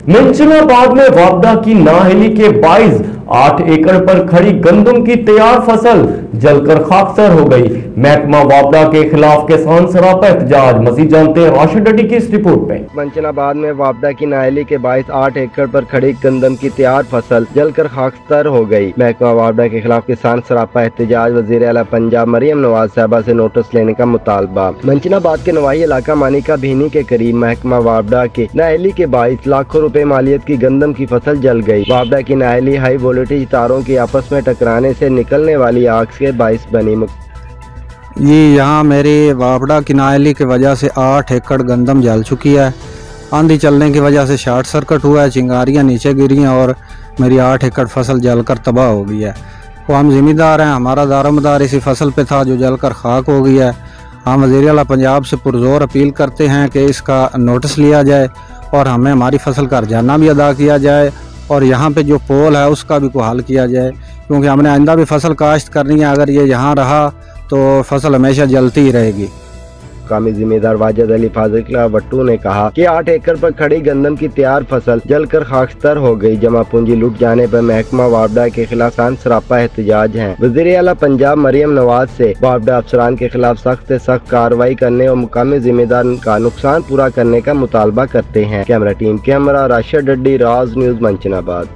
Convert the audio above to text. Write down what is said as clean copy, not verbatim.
मंचनाबाद में वापडा की नाअहली के बाइस 8 एकड़ पर खड़ी गंदम की तैयार फसल जलकर खाकसर हो गई। महकमा वापडा के खिलाफ किसान सरापा एहतजाज। मजीद जानते हैं राशिद डडी की इस रिपोर्ट में। मंचनाबाद में वापडा की नाअहली के बाइस 8 एकड़ पर खड़ी गंदम की तैयार फसल जलकर खाकसर हो गई। महकमा वापडा के खिलाफ किसान सरापा एहतजाज। वजीर आला पंजाब मरियम नवाज साहबा से नोटिस लेने का मुतालबा। मंचनाबाद के नवाही इलाका मानिका भीनी के करीब महकमा वापडा के नाअहली के बाइस लाखों रुपए मालियत की गंदम की फसल जल गई। वापडा की नाअहली हाई वोल्टेज तारों की आपस में टकराने से निकलने वाली आग के बाइस बनी। ये यहाँ मेरी वापडा की नाअहली की वजह से 8 एकड़ गंदम जल चुकी है। आंधी चलने की वजह से शॉर्ट सर्किट हुआ है, चिंगारियाँ नीचे गिरी हैं और मेरी 8 एकड़ फसल जलकर तबाह हो गई है। वो हम ज़िम्मेदार हैं, हमारा दारोमदार इसी फसल पे था जो जलकर खाक हो गई है। हम वज़ीर आला पंजाब से पुरज़ोर अपील करते हैं कि इसका नोटिस लिया जाए और हमें हमारी फसल का हर्जाना भी अदा किया जाए और यहाँ पे जो पोल है उसका भी कोई हल किया जाए, क्योंकि हमने आइंदा भी फसल काश्त करनी है। अगर ये यहाँ रहा तो फसल हमेशा जलती ही रहेगी। कामी जिम्मेदार वाजिद अली फाजिला वट्टू ने कहा कि 8 एकड़ पर खड़ी गंदम की तैयार फसल जलकर खाकसर हो गई। जमा पूंजी लूट जाने पर महकमा वापडा के खिलाफ किसान सरापा एहतजाज है। वज़ीर आला पंजाब मरियम नवाज से वापडा अफसरान के खिलाफ सख्त से सख्त कार्रवाई करने और मुकामी जिम्मेदार का नुकसान पूरा करने का मुतालबा करते हैं। कैमरा टीम के हमरा राशिद डडी, राज न्यूज़, मंचनाबाद।